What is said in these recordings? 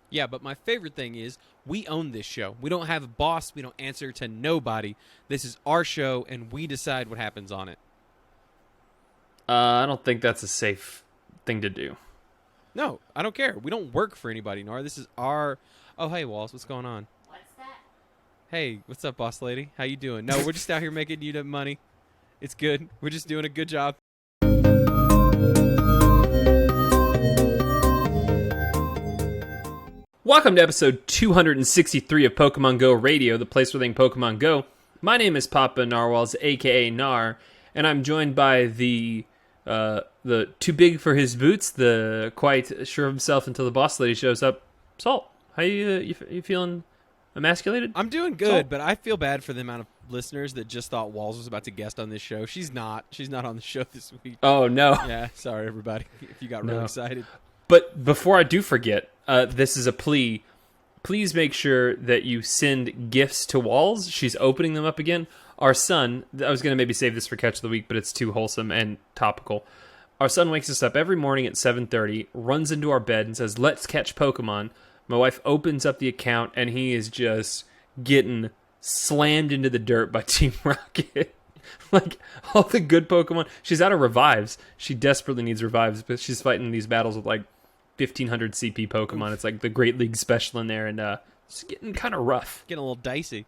Yeah, but my favorite thing is we own this show. We don't have a boss. We don't answer to nobody. This is our show, and we decide what happens on it. I don't think that's a safe thing to do. No, I don't care. We don't work for anybody, Nora. This is our... Oh, hey, Walls. What's going on? What's that? Hey, what's up, boss lady? How you doing? No, we're just out here making you the money. It's good. We're just doing a good job. Welcome to episode 263 of Pokemon GO Radio, the place where they think Pokemon Go. My name is Papa Narwhals, aka Nar, and I'm joined by the too big for his boots, the quite sure of himself until the boss lady shows up. Salt, how you feeling? Emasculated? I'm doing good, Salt? but I feel bad for the amount of listeners that just thought Walls was about to guest on this show. She's not. She's not on the show this week. Oh no! Yeah, sorry everybody if you got really excited. But before I do forget, this is a plea. Please make sure that you send gifts to Walls. She's opening them up again. Our son, I was going to maybe save this for Catch of the Week, but it's too wholesome and topical. Our son wakes us up every morning at 7:30, runs into our bed and says, "Let's catch Pokemon." My wife opens up the account, and he is just getting slammed into the dirt by Team Rocket. Like, all the good Pokemon. She's out of revives. She desperately needs revives, but she's fighting these battles with, like, 1,500 CP Pokemon. It's like the Great League special in there, and it's getting kind of rough. Getting a little dicey.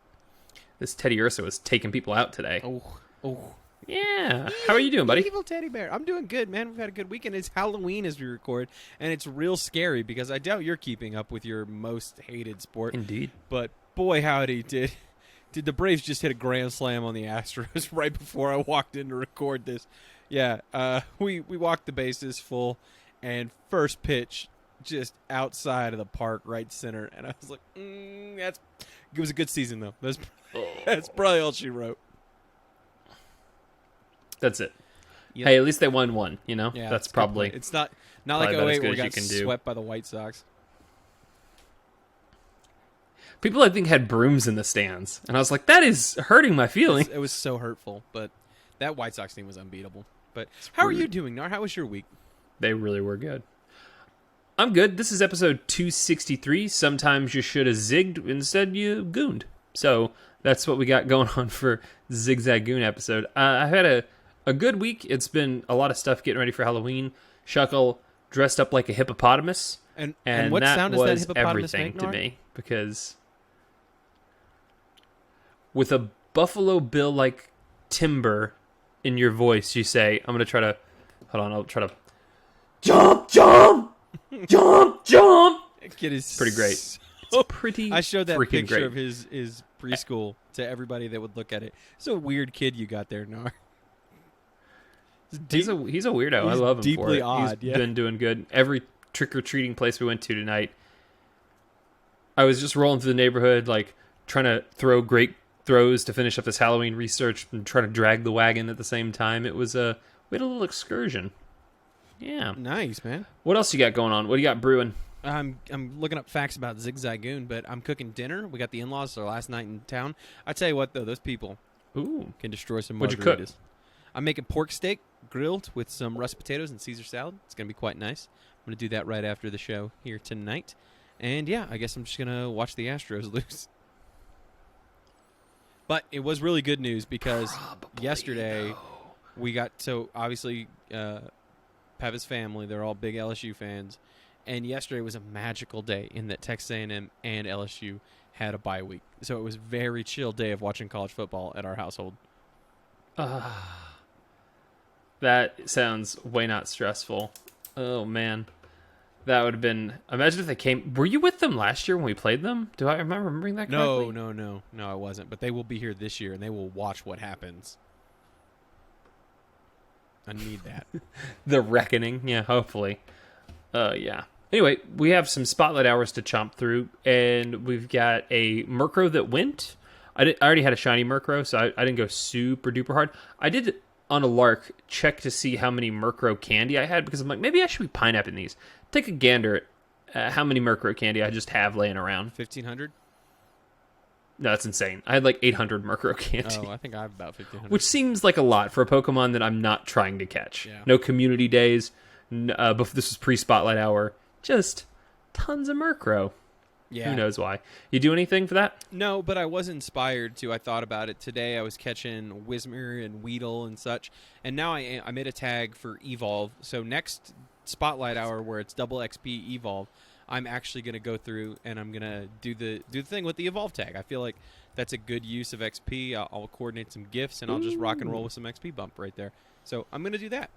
This Teddy Ursa was taking people out today. Oh. Yeah. How are you doing, buddy? Evil teddy bear. I'm doing good, man. We've had a good weekend. It's Halloween as we record, and it's real scary because I doubt you're keeping up with your most hated sport. Indeed. But boy, howdy, did the Braves just hit a grand slam on the Astros right before I walked in to record this. Yeah, we walked the bases full, and first pitch just outside of the park, right center, and I was like, it was a good season though. That's probably all she wrote. That's it. Yep. Hey, at least they won one, you know? Yeah, that's probably... It's not like about as 08 good where we as you got can do. swept by the White Sox. People, I think, had brooms in the stands. And I was like, that is hurting my feelings. It was so hurtful, but that White Sox team was unbeatable. But how are you doing, Nar? How was your week? They really were good. I'm good. This is episode 263. Sometimes you should have zigged. Instead, you gooned. So that's what we got going on for Zigzag Goon episode. I had a good week. It's been a lot of stuff getting ready for Halloween. Shuckle dressed up like a hippopotamus. And And what that sound does that was hippopotamus everything make, to Nar? me. Because with a Buffalo Bill-like timbre in your voice, you say, I'm going to try to... Hold on, I'll try to... Jump, jump! Jump, jump! Kid is Pretty great. so- It's pretty I showed that freaking picture great. of his preschool to everybody that would look at it. It's a weird kid you got there, Nar. He's a weirdo. I he's love him deeply for it. odd, He's yeah. been doing good. Every trick-or-treating place we went to tonight, I was just rolling through the neighborhood, like, trying to throw great throws to finish up this Halloween research and trying to drag the wagon at the same time. It was we had a little excursion. Yeah. Nice, man. What else you got going on? What do you got brewing? I'm looking up facts about Zigzagoon, but I'm cooking dinner. We got the in-laws our last night in town. I tell you what, though, those people Ooh. can destroy some margaritas. What'd you cook? I'm making pork steak grilled with some russet potatoes and Caesar salad. It's going to be quite nice. I'm going to do that right after the show here tonight. And, yeah, I guess I'm just going to watch the Astros lose. But it was really good news because yesterday we got, so obviously Papa's family, they're all big LSU fans. And yesterday was a magical day in that Texas A&M and LSU had a bye week. So it was a very chill day of watching college football at our household. That sounds way not stressful. Oh, man. That would have been... Imagine if they came... Were you with them last year when we played them? Am I remembering that correctly? No, I wasn't. But they will be here this year, and they will watch what happens. I need that. The reckoning. Yeah, hopefully. Yeah. Anyway, we have some spotlight hours to chomp through, and we've got a Murkrow that went. I already had a shiny Murkrow, so I didn't go super duper hard. I did, on a lark, check to see how many Murkrow candy I had, because I'm like, maybe I should be pineapping these. Take a gander at how many Murkrow candy I just have laying around. 1,500? No, that's insane. I had like 800 Murkrow candy. Oh, I think I have about 1,500. Which seems like a lot for a Pokemon that I'm not trying to catch. Yeah. No community days. This was pre-spotlight hour. Just tons of Murkrow. Yeah. Who knows why? You do anything for that? No, but I was inspired to. I thought about it today. I was catching Whismur and Weedle and such, and now I made a tag for Evolve. So next Spotlight Hour, where it's double XP Evolve, I'm actually going to go through and I'm going to do the thing with the Evolve tag. I feel like that's a good use of XP. I'll coordinate some gifts, and I'll just rock and roll with some XP bump right there. So I'm going to do that.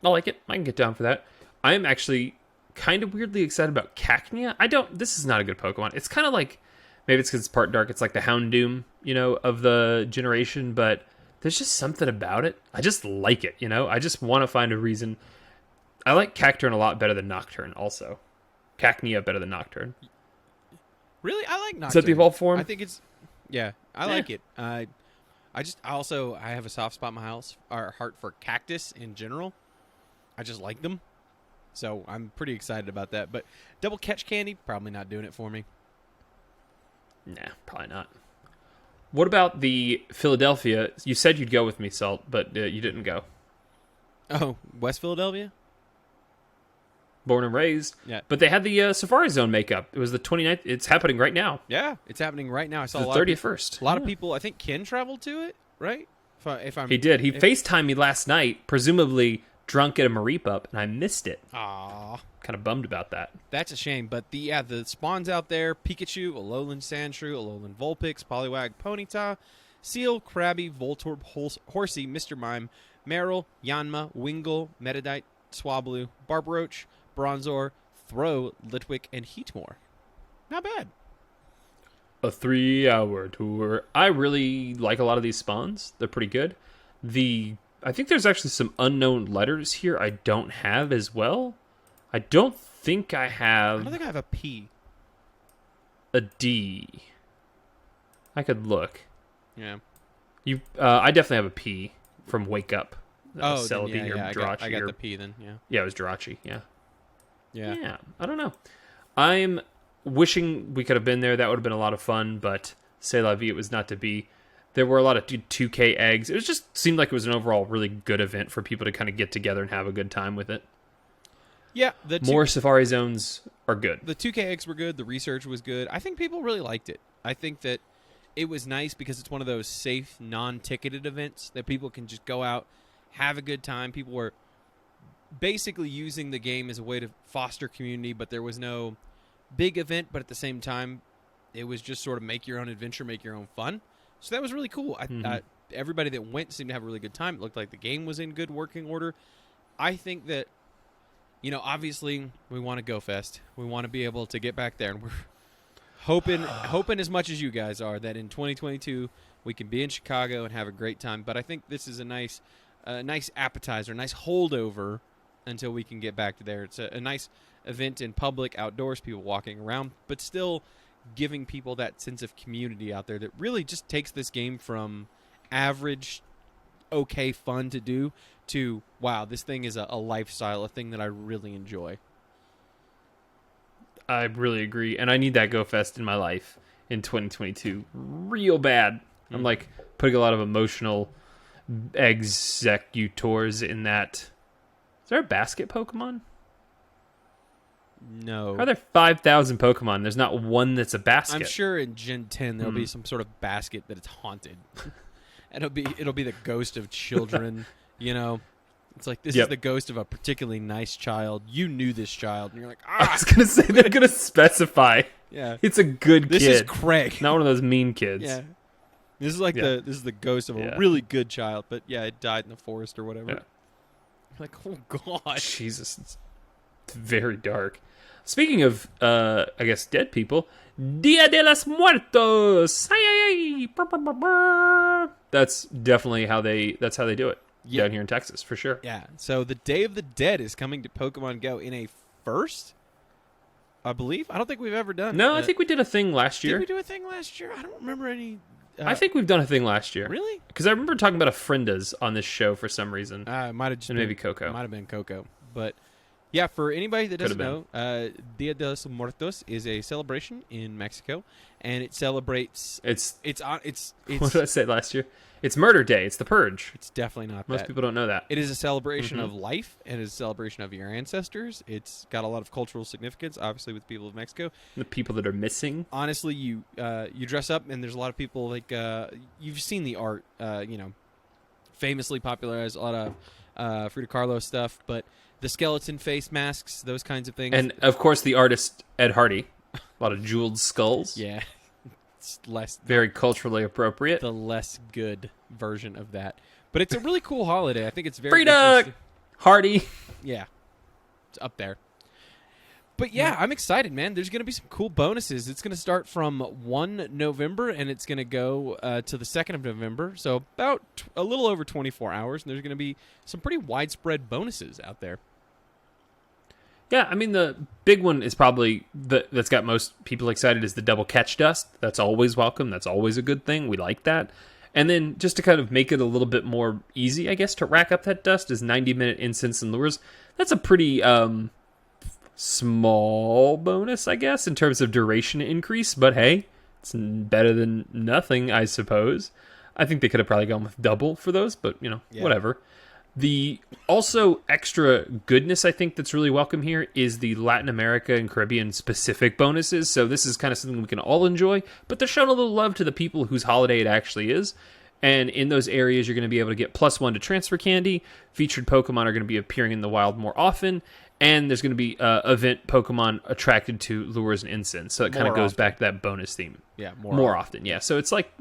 I like it. I can get down for that. I am actually kind of weirdly excited about Cacnea. This is not a good Pokemon. It's kind of like, maybe it's because it's part dark. It's like the Houndoom, of the generation, but there's just something about it. I just like it, I just want to find a reason. I like Cacturne a lot better than Nocturne also. Cacnea better than Nocturne. Really? I like Nocturne. Is that the evolved form? I think it's, yeah, I like it. I have a soft spot in my heart for cactus in general. I just like them. So I'm pretty excited about that. But double catch candy, probably not doing it for me. Nah, probably not. What about the Philadelphia? You said you'd go with me, Salt, but you didn't go. Oh, West Philadelphia? Born and raised. Yeah. But they had the Safari Zone makeup. It was the 29th. It's happening right now. Yeah, it's happening right now. I saw the a lot 31st. A lot of people, I think Ken traveled to it, right? He did. He FaceTimed me last night, presumably drunk at a Maripa, and I missed it. Aw. Kind of bummed about that. That's a shame. But the spawns out there, Pikachu, Alolan Sandshrew, Alolan Vulpix, Poliwag, Ponyta, Seal, Krabby, Voltorb, Horsey, Mr. Mime, Marill, Yanma, Wingull, Metadite, Swablu, Barbaroach, Bronzor, Throw, Litwick, and Heatmore. Not bad. A 3-hour tour. I really like a lot of these spawns. They're pretty good. I think there's actually some unknown letters here I don't have as well. I don't think I have... I don't think I have a P. A D. I could look. Yeah. I definitely have a P from Wake Up. Celebi or Jirachi. I got the P then, yeah. Yeah, it was Jirachi, yeah. Yeah. I don't know. I'm wishing we could have been there. That would have been a lot of fun, but c'est la vie, it was not to be. There were a lot of 2K eggs. It just seemed like it was an overall really good event for people to kind of get together and have a good time with it. Yeah. More Safari Zones are good. The 2K eggs were good. The research was good. I think people really liked it. I think that it was nice because it's one of those safe, non-ticketed events that people can just go out, have a good time. People were basically using the game as a way to foster community, but there was no big event, but at the same time, it was just sort of make your own adventure, make your own fun. So that was really cool. Everybody that went seemed to have a really good time. It looked like the game was in good working order. I think that, obviously we want to go fest. We want to be able to get back there, and we're hoping as much as you guys are that in 2022 we can be in Chicago and have a great time. But I think this is a nice appetizer, a nice holdover until we can get back to there. It's a nice event in public, outdoors, people walking around, but still giving people that sense of community out there that really just takes this game from average, okay, fun to do to, wow, this thing is a lifestyle, a thing that I really enjoy. I really agree, and I need that Go Fest in my life in 2022 real bad. I'm like putting a lot of emotional executors in that. Is there a basket Pokemon? No. Are there 5,000 Pokemon? There's not one that's a basket. I'm sure in Gen 10 there'll be some sort of basket that it's haunted. It'll be the ghost of children, It's like, this is the ghost of a particularly nice child. You knew this child, and you're like, I was going to say, they're going to specify. Yeah. It's a good kid. This is Craig. Not one of those mean kids. Yeah. This is like this is the ghost of a really good child, but it died in the forest or whatever. Yeah. Like, oh god. Jesus. It's very dark. Speaking of I guess dead people, Dia de los Muertos. Ay, ay, ay. That's definitely how they do it. Yeah. Down here in Texas, for sure. Yeah. So the Day of the Dead is coming to Pokemon Go in a first, I believe. I don't think we've ever done. No, I think we did a thing last year. Did we do a thing last year? I don't remember any. I think we've done a thing last year. Really? Because I remember talking about a Friendas on this show for some reason. It might have just and been, maybe Coco. Might have been Coco, but Yeah, for anybody that doesn't Could've know, Dia de los Muertos is a celebration in Mexico, and it celebrates. It's It's what did I say last year? It's Murder Day. It's the Purge. it's definitely not Most that. people don't know that. It is a celebration Mhm. of life, and it is a celebration of your ancestors. It's got a lot of cultural significance, obviously, with people of Mexico. The people that are missing. Honestly, you dress up, and there's a lot of people like you've seen the art, famously popularized a lot of Frida Kahlo stuff, but the skeleton face masks, those kinds of things, And of course, the artist Ed Hardy. A lot of jeweled skulls. yeah, it's less Very culturally appropriate. the less good version of that. But it's a really cool holiday. I think it's very Frida interesting. Hardy. Yeah, it's up there. But yeah, I'm excited, man. There's going to be some cool bonuses. It's going to start from 1 November, and it's going to go to the 2nd of November. So about a little over 24 hours, and there's going to be some pretty widespread bonuses out there. Yeah, I mean, the big one is probably that's got most people excited is the double catch dust. That's always welcome. That's always a good thing. We like that. And then just to kind of make it a little bit more easy, I guess, to rack up that dust is 90-minute incense and lures. That's a pretty small bonus, I guess, in terms of duration increase. But hey, it's better than nothing, I suppose. I think they could have probably gone with double for those, but, Yeah. whatever. The also extra goodness I think that's really welcome here is the Latin America and Caribbean specific bonuses. So this is kind of something we can all enjoy, but they're showing a little love to the people whose holiday it actually is. And in those areas, you're going to be able to get +1 to transfer candy. Featured Pokemon are going to be appearing in the wild more often. And there's going to be event Pokemon attracted to lures and incense. So it kind of More goes often. back to that bonus theme. Yeah, More often, yeah. So it's like,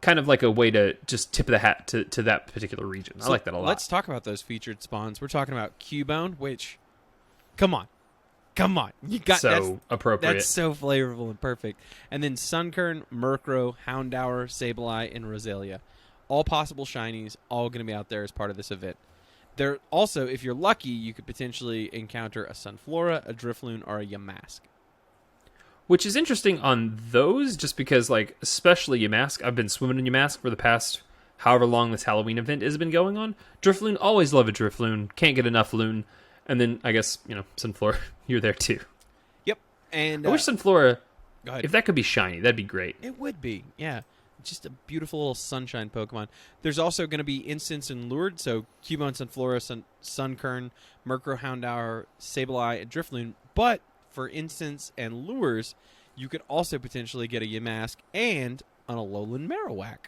kind of like a way to just tip the hat to that particular region. I like that a lot. Let's talk about those featured spawns. We're talking about Cubone, which, come on, you got so appropriate. That's so flavorful and perfect. And then Sunkern, Murkrow, Houndour, Sableye, and Roselia. All possible shinies, all going to be out there as part of this event. There also, if you're lucky, you could potentially encounter a Sunflora, a Drifloon, or a Yamask. Which is interesting on those, just because, like, especially Yamask. I've been swimming in Yamask for the past however long this Halloween event has been going on. Drifloon, always love a Drifloon. Can't get enough Loon. And then, I guess, Sunflora, you're there too. Yep. And I wish Sunflora, go ahead. if that could be shiny, that'd be great. It would be, yeah. Just a beautiful little sunshine Pokemon. There's also going to be Instance and Lured, so Cubone, Sunflora, Sunkern, Murkrow, Houndour, Sableye, and Drifloon. But for Instance and Lures, you could also potentially get a Yamask and an Alolan Marowak.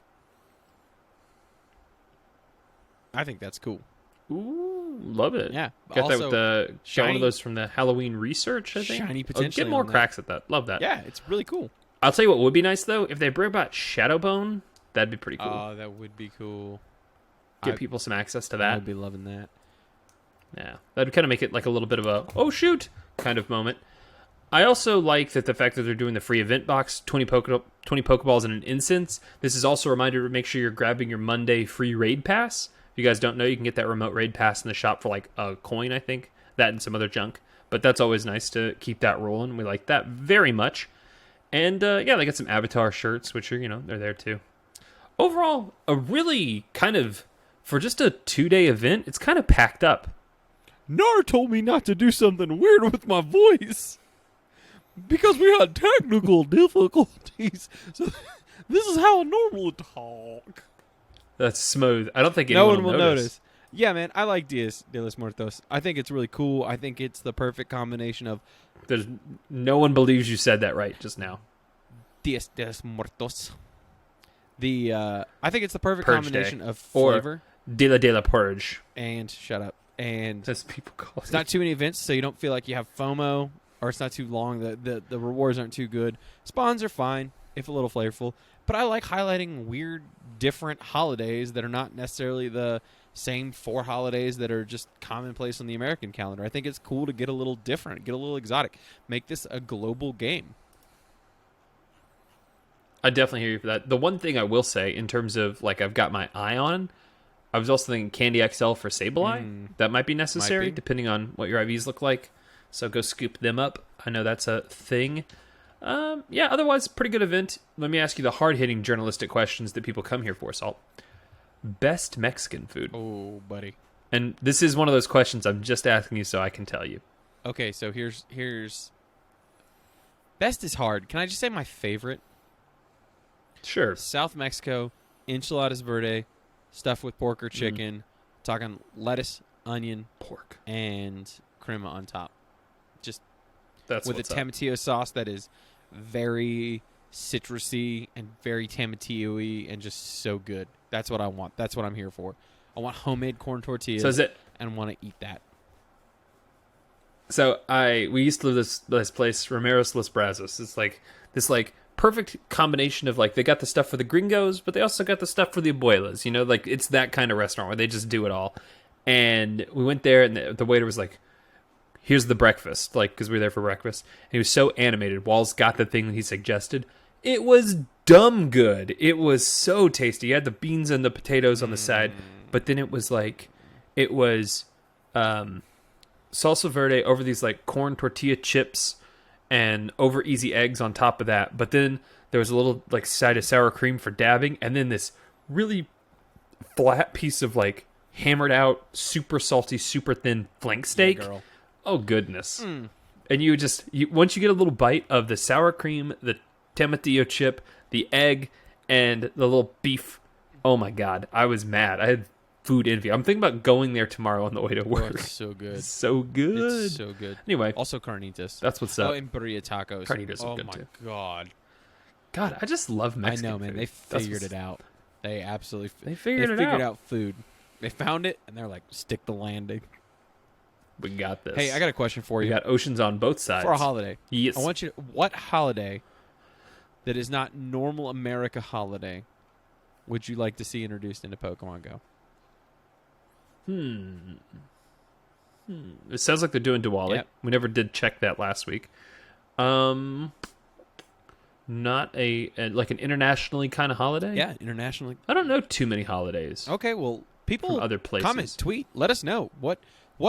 I think that's cool. Ooh, love it. Yeah. Got that Also, with the got one shiny- of those from the Halloween research, I think. Shiny Oh, potentially get more on that. cracks at that. Love that. Yeah, it's really cool. I'll tell you what would be nice, though. If they bring back Shadowbone, that'd be pretty cool. Oh, that would be cool. Give people some access to I that. would be loving that. Yeah, that'd kind of make it like a little bit of a oh shoot kind of moment. I also like that the fact that they're doing the free event box, 20 Pokeballs and an incense. This is also a reminder to make sure you're grabbing your Monday free raid pass. If you guys don't know, you can get that remote raid pass in the shop for like a coin, I think. That and some other junk. But that's always nice to keep that rolling. We like that very much. And yeah, they got some Avatar shirts, which are, they're there too. Overall, a really kind of, for just a 2-day event, it's kind of packed up. Nar told me not to do something weird with my voice because we had technical difficulties. So this is how I normally talk. That's smooth. I don't think No anyone one will notice. notice. Yeah, man, I like Dias de los Muertos. I think it's really cool. I think it's the perfect combination of There's no one believes you said that right just now. Dias de los Muertos. I think it's the perfect Purge combination Day. of Or- flavor De la Purge, and shut up. And as people call it's it. not too many events, so you don't feel like you have FOMO, or it's not too long. The rewards aren't too good. Spawns are fine, if a little flavorful. But I like highlighting weird, different holidays that are not necessarily the same 4 holidays that are just commonplace on the American calendar. I think it's cool to get a little different, get a little exotic, make this a global game. I definitely hear you for that. The one thing I will say, in terms of, like, I've got my eye on, I was also thinking Candy XL for Sableye. That might be necessary, Might be. depending on what your IVs look like. So go scoop them up. I know that's a thing. Yeah, otherwise, pretty good event. Let me ask you the hard-hitting journalistic questions that people come here for, Salt. Best Mexican food. Oh, buddy. And this is one of those questions I'm just asking you so I can tell you. Okay, so here's best is hard. Can I just say my favorite? Sure. South Mexico, enchiladas verde, stuffed with pork or chicken, talking lettuce, onion, Pork. and crema on top. Just That's with a what's up. tomatillo sauce that is very citrusy and very tomatillo-y and just so good. That's what I want. That's what I'm here for. I want homemade corn tortillas So is it? and want to eat that. So we used to live this place, Romero's Los Brazos. It's like this perfect combination of like they got the stuff for the gringos, but they also got the stuff for the abuelas. You know, like it's that kind of restaurant where they just do it all. And we went there, and the waiter was like, "Here's the breakfast," like because we were there for breakfast. And he was so animated. Walls got the thing that he suggested. It was dumb good. It was so tasty. You had the beans and the potatoes on the side, but then it was salsa verde over these like corn tortilla chips and over easy eggs on top of that. But then there was a little like side of sour cream for dabbing, and then this really flat piece of like hammered out, super salty, super thin flank steak. Yeah, girl. Oh goodness! And you once you get a little bite of the sour cream, the tomatillo chip, the egg, and the little beef. Oh my god! I was mad. I had food envy. I'm thinking about going there tomorrow on the way to Oh, work. it's so good. It's so good. It's so good. Anyway, Also carnitas. that's what's Oh, up. and burrito tacos. Carnitas are oh good, my too. god. God, I just love Mexican I know, man. food. They That's figured what's- it out. They absolutely They figured it out. food. They found it, and they're like, stick the landing. We got this. Hey, I got a question for We you. got oceans on both sides. For a holiday. Yes. I want you to, what holiday that is not normal America holiday would you like to see introduced into Pokemon Go? It sounds like they're doing Diwali. Yep. We never did check that last week. Not like an internationally kind of holiday. Yeah, internationally. I don't know too many holidays. Okay, well, people From other places. comment, tweet, let us know what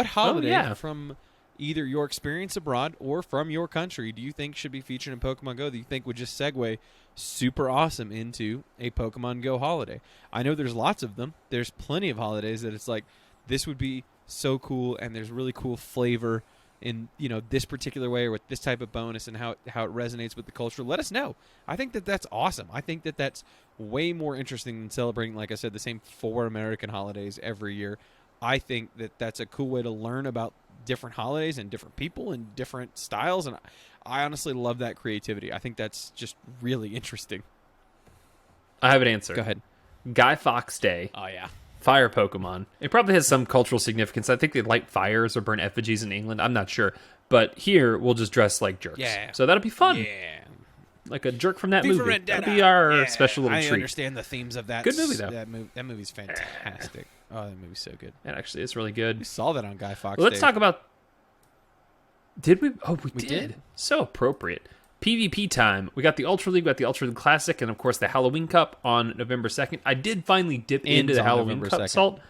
holiday yeah. from either your experience abroad or from your country do you think should be featured in Pokemon Go that you think would just segue super awesome into a Pokemon Go holiday? I know there's lots of them. There's plenty of holidays that it's like this would be so cool, and there's really cool flavor in this particular way or with this type of bonus and how it resonates with the culture. Let us know. I think that's awesome. I think that's way more interesting than celebrating, like I said, the same 4 American holidays every year. I think that's a cool way to learn about different holidays and different people and different styles, and I honestly love that creativity. I think that's just really interesting. I have an answer. Go ahead. Guy Fawkes Day. Oh yeah. Fire Pokemon. It probably has some cultural significance. I think they light fires or burn effigies in England. I'm not sure. But here, we'll just dress like jerks. Yeah. So that'll be fun. Yeah. Like a jerk from that V for movie. Vendetta. That'll be our Yeah, special little I treat. understand the themes of that. Good movie, though. That movie's fantastic. Oh, that movie's so good. It actually is really We good. saw that on Guy Fawkes. Well, let's Day. talk about... Did we? Oh, we We did. did. So appropriate. PvP time. We got the Ultra League, we got the Ultra League Classic, and of course the Halloween Cup on November 2nd. I did finally dip into Ends the on Halloween November Cup 2nd. Salt.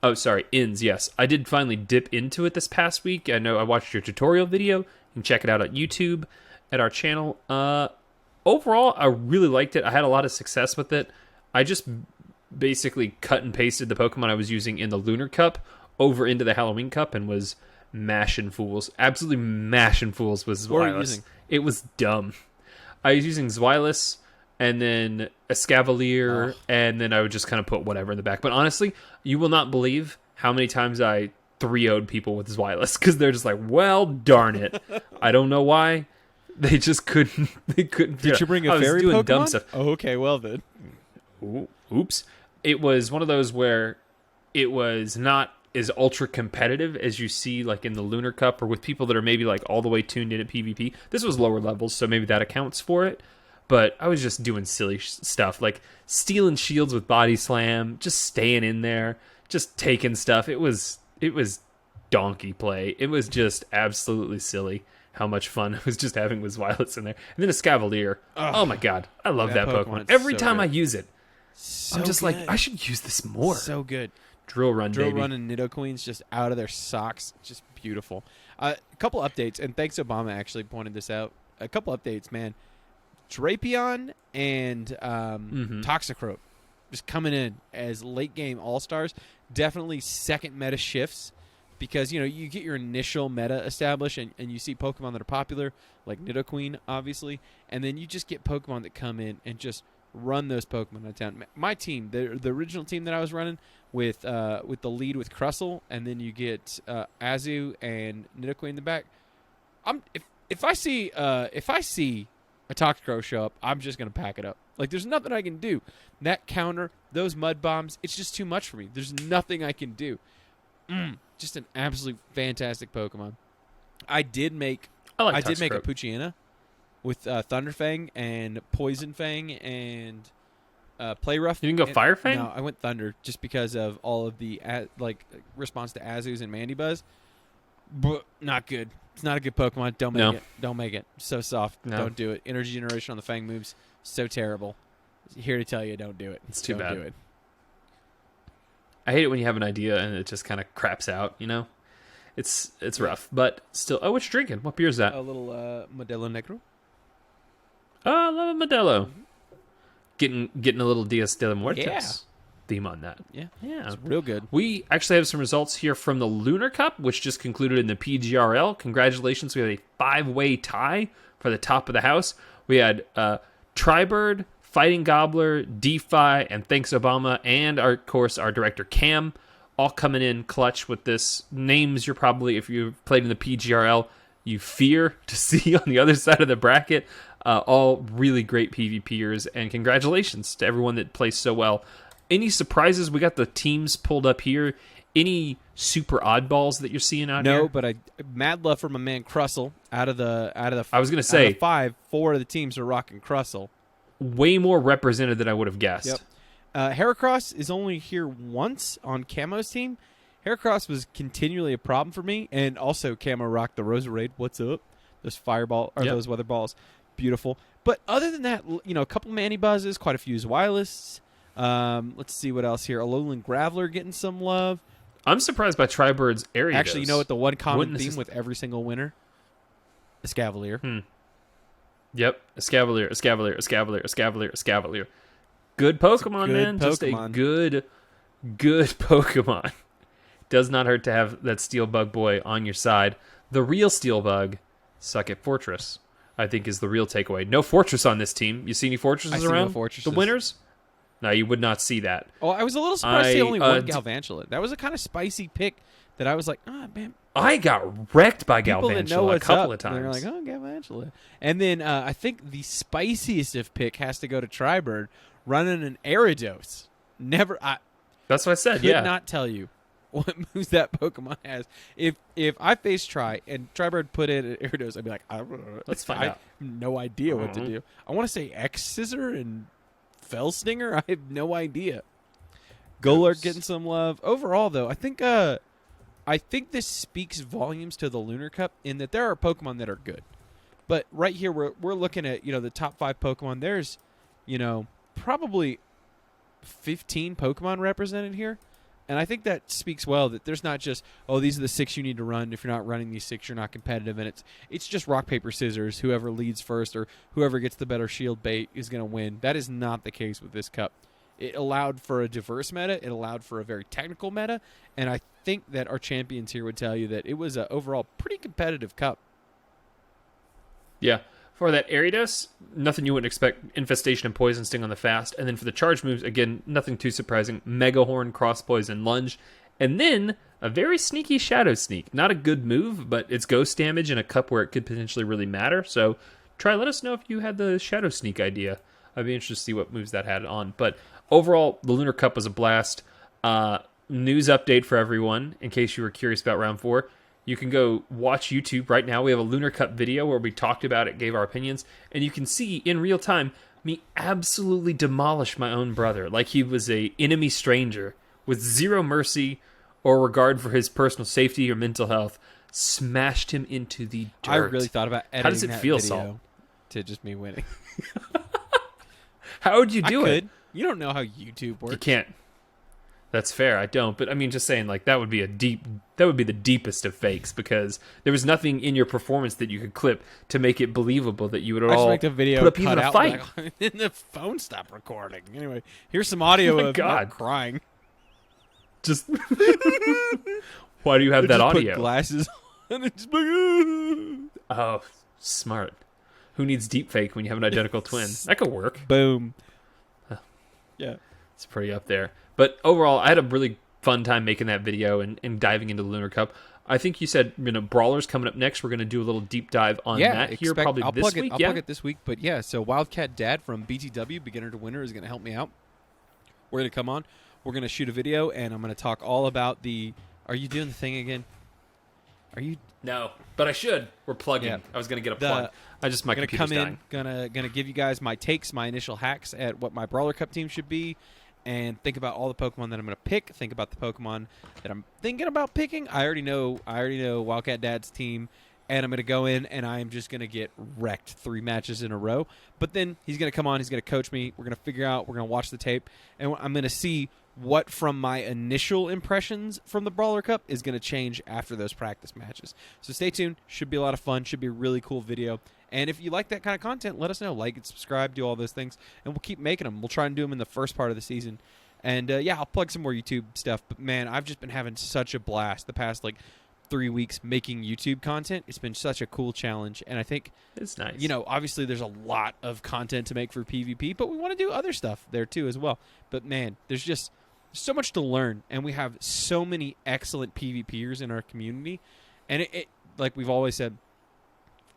Oh, sorry, ends, yes. I did finally dip into it this past week. I know I watched your tutorial video. You can check it out on YouTube at our channel. Overall, I really liked it. I had a lot of success with it. I just basically cut and pasted the Pokemon I was using in the Lunar Cup over into the Halloween Cup and was mashing fools. Absolutely mashing fools with What were you Zweilous. using? It was dumb. I was using Zweilous and then Escavalier, and then I would just kind of put whatever in the back. But honestly, you will not believe how many times I 3-0'd people with Zweilous because they're just like, well, darn it. I don't know why. They just couldn't. They couldn't. Did you bring a I was fairy doing Pokemon? dumb stuff. Oh, okay, well then. Oops. It was one of those where it was not as ultra competitive as you see like in the Lunar Cup or with people that are maybe like all the way tuned in at PvP. This was lower levels, so maybe that accounts for it. But I was just doing silly stuff like stealing shields with Body Slam, just staying in there, just taking stuff. It was donkey play. It was just absolutely silly how much fun I was just having with Zweilous in there. And then Escavalier. Oh my god, I love that That Pokemon. Pokemon's Every so time good. I use it, So I'm just good. like, I should use this more. So good. Drill Run, Drill baby. Run and Nidoqueens just out of their socks. Just beautiful. A couple updates, and thanks Obama actually pointed this out. A couple updates, man. Drapion and Toxicroak. just coming in as late game all-stars. Definitely second meta shifts because, you get your initial meta established and you see Pokemon that are popular, like Nidoqueen, obviously, and then you just get Pokemon that come in and just run those Pokemon out of town. My team, the original team that I was running with the lead with Crustle, and then you get Azu and Nidoqueen in the back. If I see a Toxicroak show up, I'm just gonna pack it up. Like, there's nothing I can do. That counter, those mud bombs, it's just too much for me. There's nothing I can do. Just an absolute fantastic Pokemon. I did make a Poochyena with Thunderfang and Poison Fang and Play Rough. You didn't go Fire Fang? No, I went Thunder just because of all of the response to Azus and Mandibuzz. But not good. It's not a good Pokemon. Don't make it. Don't make it. So soft. No. Don't do it. Energy generation on the Fang moves, so terrible. Here to tell you, don't do it. It's too bad. Don't do it. I hate it when you have an idea and it just kind of craps out, It's rough, but still. Oh, what you drinking? What beer is that? A little Modelo Negro. Oh, I love a Modelo. Getting a little Dias de Muertos theme on that. Yeah. It's real good. We actually have some results here from the Lunar Cup, which just concluded in the PGRL. Congratulations. We had a 5-way tie for the top of the house. We had Tribird, Fighting Gobbler, DeFi, and Thanks Obama, and of course our director Cam, all coming in clutch with this. Names you're probably, if you've played in the PGRL, you fear to see on the other side of the bracket. All really great PvPers, and congratulations to everyone that plays so well. Any surprises? We got the teams pulled up here. Any super oddballs that you're seeing out here? No, but mad love for my man Crustle. Out of the I was gonna say 4 of the teams are rocking Crustle. Way more represented than I would have guessed. Yep. Heracross is only here once on Camo's team. Heracross was continually a problem for me, and also Camo rocked the Roserade. What's up? Those those weather balls, beautiful. But other than that, a couple Mannybuzzes, quite a few Zweilous. Let's see what else here. Alolan Graveler getting some love. I'm surprised by Tribird's area. Actually, you know what? The one common theme with every single winner? Escavalier. Yep. Escavalier. Good Pokemon, man. Just a good Pokemon. Does not hurt to have that Steel Bug boy on your side. The real Steel Bug, suck at Fortress, I think is the real takeaway. No Fortress on this team. You see any Fortresses around? No Fortresses. The winners? No, you would not see that. Oh, I was a little surprised they only won Galvantula. That was a kind of spicy pick that I was like, man. I got wrecked by Galvantula a couple of times. They're like, Galvantula. And then I think the spiciest of pick has to go to Tribird, running an Aridos. That's what I said, could not tell you what moves that Pokemon has. If I face Tri and Tribird put in an Aridos, I'd be like, I don't know. Let's find out. I have no idea what to do. I want to say X-Scissor and Fell Stinger. I have no idea. Golurk getting some love. Overall, though, I think this speaks volumes to the Lunar Cup in that there are Pokemon that are good. But right here, we're looking at the top 5 Pokemon. There's probably 15 Pokemon represented here. And I think that speaks well that there's not just, these are the 6 you need to run. If you're not running these 6, you're not competitive. And it's just rock, paper, scissors. Whoever leads first or whoever gets the better shield bait is going to win. That is not the case with this cup. It allowed for a diverse meta. It allowed for a very technical meta. And I think that our champions here would tell you that it was an overall pretty competitive cup. Yeah. For that Aridos, nothing you wouldn't expect. Infestation and Poison Sting on the fast. And then for the charge moves, again, nothing too surprising. Mega Horn, Cross Poison, Lunge. And then a very sneaky Shadow Sneak. Not a good move, but it's ghost damage in a cup where it could potentially really matter. So let us know if you had the Shadow Sneak idea. I'd be interested to see what moves that had on. But overall, the Lunar Cup was a blast. News update for everyone, in case you were curious about Round 4. You can go watch YouTube right now. We have a Lunar Cup video where we talked about it, gave our opinions, and you can see in real time me absolutely demolish my own brother like he was a enemy stranger with zero mercy or regard for his personal safety or mental health. Smashed him into the dirt. I really thought about editing How does it that feel, video Saul? To just me winning. How would you do it? You don't know how YouTube works. You can't. That's fair. I don't, but I mean, just saying, like that would be the deepest of fakes because there was nothing in your performance that you could clip to make it believable that you would at I just all make the video put up cut even a out, fight. like, and the phone stopped recording. Anyway, here's some audio Oh my of God. Mark crying. Just why do you have I that just audio? Put glasses on and just like, Oh, smart. Who needs deep fake when you have an identical twin? That could work. boom. Yeah. It's pretty up there. But overall, I had a really fun time making that video and diving into the Lunar Cup. I think you said Brawler's coming up next. We're going to do a little deep dive on that here probably I'll this plug week. I'll plug it this week. But yeah, so Wildcat Dad from BTW, Beginner to Winner, is going to help me out. We're going to come on. We're going to shoot a video, and I'm going to talk all about the... Are you doing the thing again? Are you... No, but I should. We're plugging. Yeah. I was going to get a plug. My gonna computer's come in, dying. gonna give you guys my takes, my initial hacks at what my Brawler Cup team should be, and think about all the Pokemon that I'm gonna pick. Think about the Pokemon that I'm thinking about picking. I already know Wildcat Dad's team, and I'm gonna go in and I'm just gonna get wrecked 3 matches in a row. But then he's gonna come on, he's gonna coach me. We're gonna figure out. We're gonna watch the tape, and I'm gonna see what from my initial impressions from the Brawler Cup is going to change after those practice matches. So stay tuned. Should be a lot of fun. Should be a really cool video. And if you like that kind of content, let us know. Like and subscribe, do all those things, and we'll keep making them. We'll try and do them in the first part of the season. And, yeah, I'll plug some more YouTube stuff. But, man, I've just been having such a blast the past, 3 weeks making YouTube content. It's been such a cool challenge. And I think, it's nice. Obviously there's a lot of content to make for PvP, but we want to do other stuff there too as well. But, man, there's just so much to learn, and we have so many excellent PvPers in our community, and it like we've always said,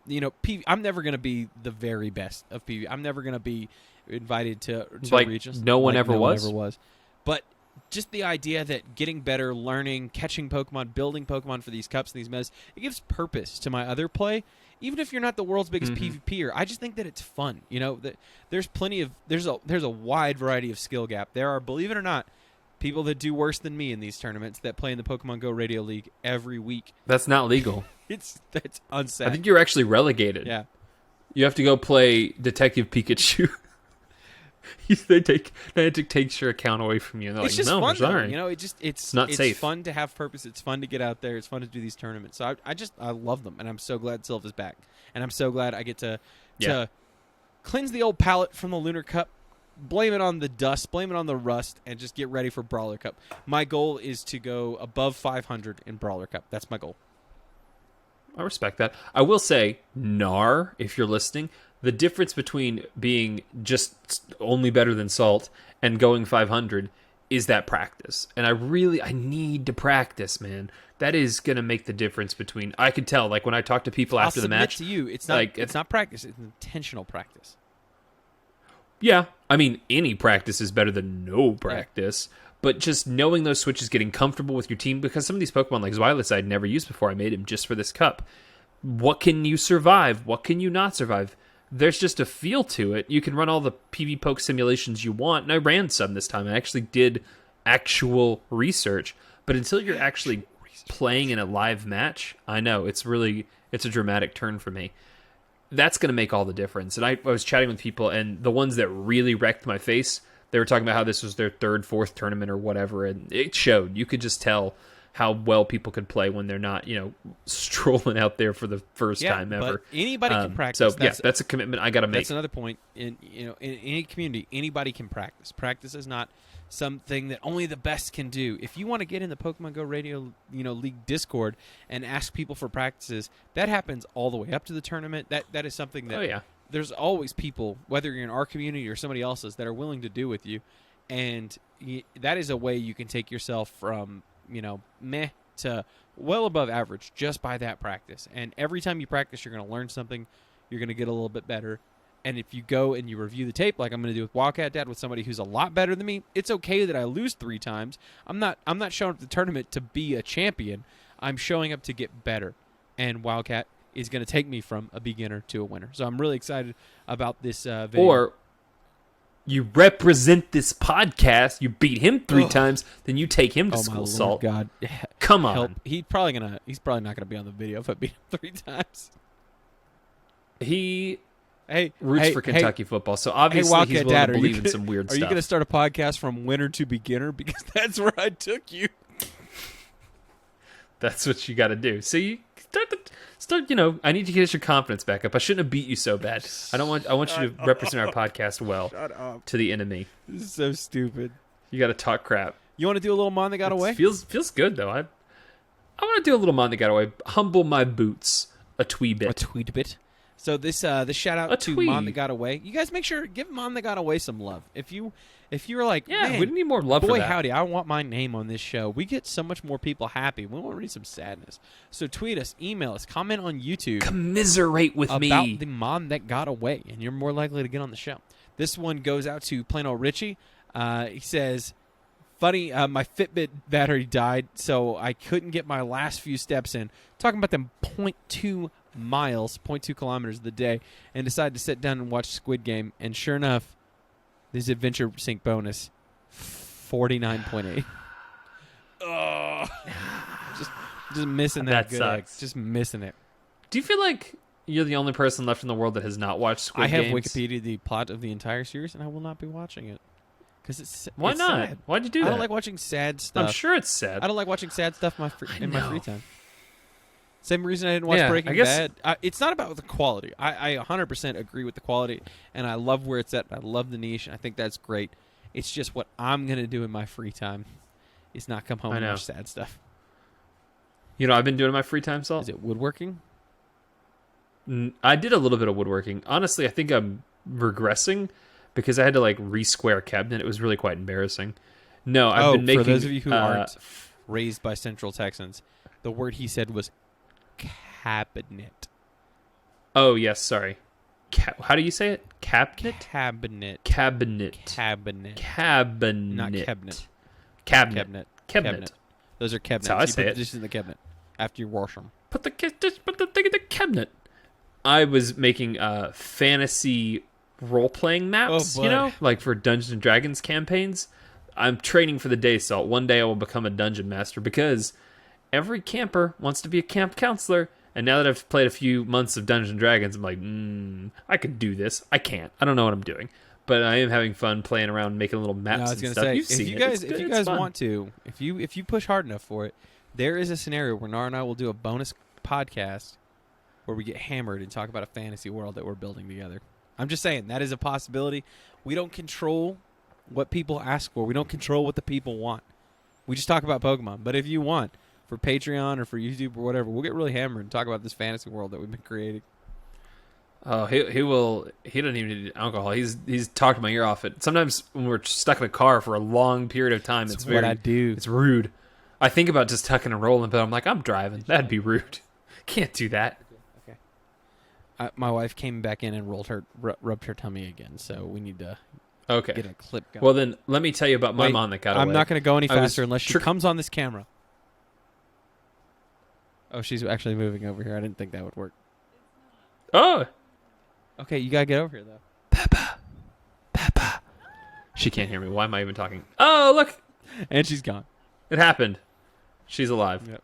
I'm never going to be the very best of PvP. I'm never going to be invited to regions. No one ever was. But just the idea that getting better, learning, catching Pokemon, building Pokemon for these cups and these metas, it gives purpose to my other play. Even if you're not the world's biggest PvPer, I just think that it's fun. That there's a wide variety of skill gap. There are, believe it or not, people that do worse than me in these tournaments that play in the Pokemon GO Radio League every week. That's not legal. That's unsafe. I think you're actually relegated. Yeah. You have to go play Detective Pikachu. they take your account away from you. And they're It's like, just no, fun, sorry. though. It's not safe. It's fun to have purpose. It's fun to get out there. It's fun to do these tournaments. So I love them, and I'm so glad Sylva's back. And I'm so glad I get to cleanse the old palate from the Lunar Cup, blame it on the dust, blame it on the rust, and just get ready for Brawler Cup. My goal is to go above 500 in Brawler Cup. That's my goal. I respect that. I will say, Gnar, if you're listening, the difference between being just only better than Salt and going 500 is that practice. And I need to practice, man. That is going to make the difference between... I could tell, when I talk to people after the match... to you, it's not practice. It's intentional practice. Yeah, I mean, any practice is better than no practice, but just knowing those switches, getting comfortable with your team, because some of these Pokemon, like Zweilous, I'd never used before. I made him just for this cup. What can you survive? What can you not survive? There's just a feel to it. You can run all the PvPoke simulations you want, and I ran some this time. I actually did actual research, but until you're actually playing in a live match, I know, it's a dramatic turn for me. That's going to make all the difference. And I was chatting with people, and the ones that really wrecked my face, they were talking about how this was their 3rd, 4th tournament or whatever, and it showed. You could just tell how well people could play when they're not, strolling out there for the first time ever. But anybody can practice. So, that's a commitment I got to make. That's another point. In any community, anybody can practice. Practice is not something that only the best can do. If you want to get in the Pokemon GO Radio, League Discord and ask people for practices, that happens all the way up to the tournament. That is something that there's always people, whether you're in our community or somebody else's, that are willing to do with you, and that is a way you can take yourself from meh to well above average just by that practice. And every time you practice, you're going to learn something. You're going to get a little bit better. And if you go and you review the tape, like I'm going to do with Wildcat Dad, with somebody who's a lot better than me, it's okay that I lose 3 times. I'm not showing up at the tournament to be a champion. I'm showing up to get better. And Wildcat is going to take me from a beginner to a winner. So I'm really excited about this video. Or you represent this podcast, you beat him 3 times, then you take him to school, Salt. God. Come on. Help. He's probably not going to be on the video if I beat him 3 times. roots for Kentucky football. So obviously he's Wildcat willing Dad, to believe in some weird Are stuff. you going to start a podcast from winner to beginner? Because that's where I took you. That's what you got to do. So you start. I need to get your confidence back up. I shouldn't have beat you so bad. I want you to represent our podcast well to the enemy. This is so stupid. You got to talk crap. You want to do a little Mon that got away? Feels good though. I want to do a little Mon that got away. Humble my boots a twee bit. A tweet bit. So this shout out to Mon that got away. You guys make sure give Mon that got away some love. If you're like, man, we need more love boy, for that. howdy, I want my name on this show. We get so much more people happy. We want to read some sadness. So tweet us, email us, comment on YouTube. Commiserate with about me. the Mon that got away, and you're more likely to get on the show. This one goes out to plain old Richie. He says, funny, my Fitbit battery died, so I couldn't get my last few steps in. Talking about them 0.2 miles, 0.2 kilometers of the day, and decided to sit down and watch Squid Game. And sure enough, this adventure sync bonus, 49.8. Oh, just missing that good egg. Sucks. Just missing it. Do you feel like you're the only person left in the world that has not watched Squid Games? I have Wikipedia the plot of the entire series, and I will not be watching it. Because Why it's not? sad. Why'd you do that? I don't like watching sad stuff. I'm sure it's sad. I don't like watching sad stuff in my free time. Same reason I didn't watch Breaking I guess, Bad. It's not about the quality. I 100% agree with the quality, and I love where it's at. I love the niche, and I think that's great. It's just what I'm going to do in my free time is not come home and watch sad stuff. I've been doing in my free time, Salt. Is it woodworking? I did a little bit of woodworking. Honestly, I think I'm regressing because I had to re-square a cabinet. It was really quite embarrassing. No, I've been making... for those of you who aren't raised by Central Texans, the word he said was cabinet. Oh, yes, sorry. How do you say it? Cabinet? Cabinet. Cabinet. Cabinet. Cabinet. Not cabinet. Cabinet. Cabinet. Those are cabinets. That's how I say put it. the dishes in the cabinet after you wash them. Put the thing in the cabinet. I was making fantasy role-playing maps, for Dungeons and Dragons campaigns. I'm training for the day, Salt. One day I will become a dungeon master because every camper wants to be a camp counselor. And now that I've played a few months of Dungeons and Dragons, I'm like, I could do this. I can't. I don't know what I'm doing. But I am having fun playing around, making little maps and stuff. You've seen it. If you guys want to, if you push hard enough for it, there is a scenario where Nara and I will do a bonus podcast where we get hammered and talk about a fantasy world that we're building together. I'm just saying, that is a possibility. We don't control what people ask for. We don't control what the people want. We just talk about Pokemon. But if you want, for Patreon or for YouTube or whatever, we'll get really hammered and talk about this fantasy world that we've been creating. Oh, he will. He doesn't even need alcohol. He's talking my ear off it. Sometimes when we're stuck in a car for a long period of time, That's what I do. It's rude. I think about just tucking and rolling, but I'm like, I'm driving. That'd be rude. Can't do that. Okay. My wife came back in and rubbed her tummy again, so we need to get a clip going. Well, then let me tell you about my mom that got away. I'm not going to go any faster unless she comes on this camera. Oh, she's actually moving over here. I didn't think that would work. Oh. Okay, you got to get over here, though. Peppa. She can't hear me. Why am I even talking? Oh, look. And she's gone. It happened. She's alive. Yep.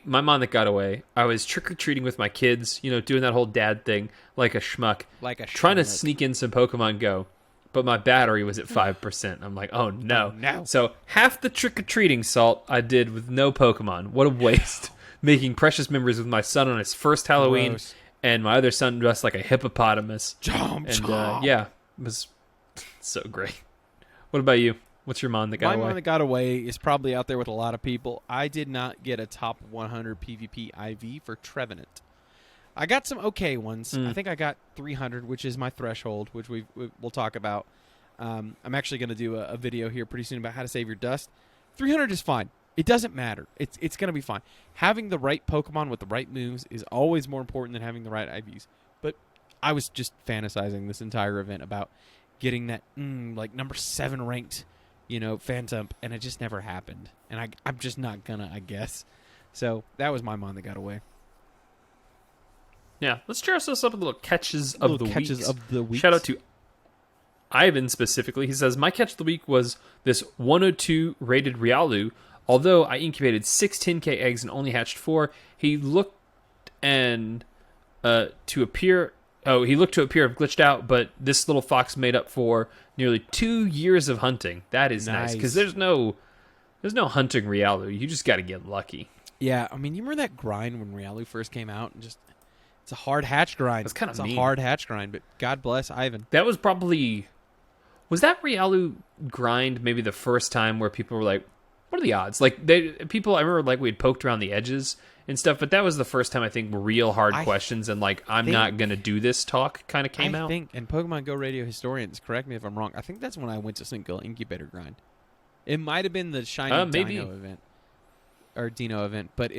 My mom that got away, I was trick-or-treating with my kids, doing that whole dad thing like a schmuck. Trying to sneak in some Pokemon Go, but my battery was at 5%. I'm like, oh, no. So half the trick-or-treating, Salt, I did with no Pokemon. What a waste. Making precious memories with my son on his first Halloween. Gross. And my other son dressed like a hippopotamus. Chomp, and it was so great. What about you? What's your Mon that got away? My Mon that got away is probably out there with a lot of people. I did not get a top 100 PvP IV for Trevenant. I got some okay ones. I think I got 300, which is my threshold, which we'll talk about. I'm actually going to do a video here pretty soon about how to save your dust. 300 is fine. It doesn't matter. It's going to be fine. Having the right Pokemon with the right moves is always more important than having the right IVs. But I was just fantasizing this entire event about getting that number 7 ranked, Phantom, and it just never happened. And I'm just not gonna, I guess. So that was my Mon that got away. Yeah, let's cheer ourselves up with little catches of the week. Shout out to Ivan specifically. He says, my catch of the week was this 102 rated Riolu. Although I incubated 6 10K eggs and only hatched 4, he looked and to appear Oh, he looked to appear to have glitched out, but this little fox made up for nearly 2 years of hunting. That is nice because there's no hunting Riolu. You just got to get lucky. Yeah, I mean, you remember that grind when Riolu first came out, and just it's a hard hatch grind. It's kind of a hard hatch grind, but God bless Ivan. That was probably that Riolu grind maybe the first time where people were like, "What are the odds?" Like I remember like we had poked around the edges and stuff, but that was the first time I think real hard questions and like I'm not gonna do this talk kind of came out. I think, and Pokemon Go radio historians, correct me if I'm wrong. I think that's when I went to Single Incubator grind. It might have been the Shiny Dino event. Or Dino event, but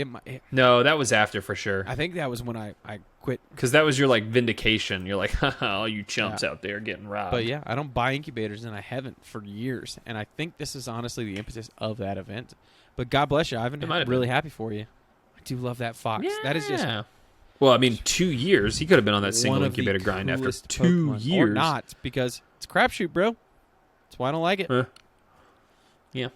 no, that was after for sure. I think that was when I quit. Because that was your like vindication. You're like, haha, all you chumps out there getting robbed. But yeah, I don't buy incubators, and I haven't for years. And I think this is honestly the impetus of that event. But God bless you, Ivan. I'm really happy for you. I do love that fox. Yeah. That is just... Well, I mean, 2 years. He could have been on that single incubator grind after 2 years. Or not, because it's a crapshoot, bro. That's why I don't like it. Yeah.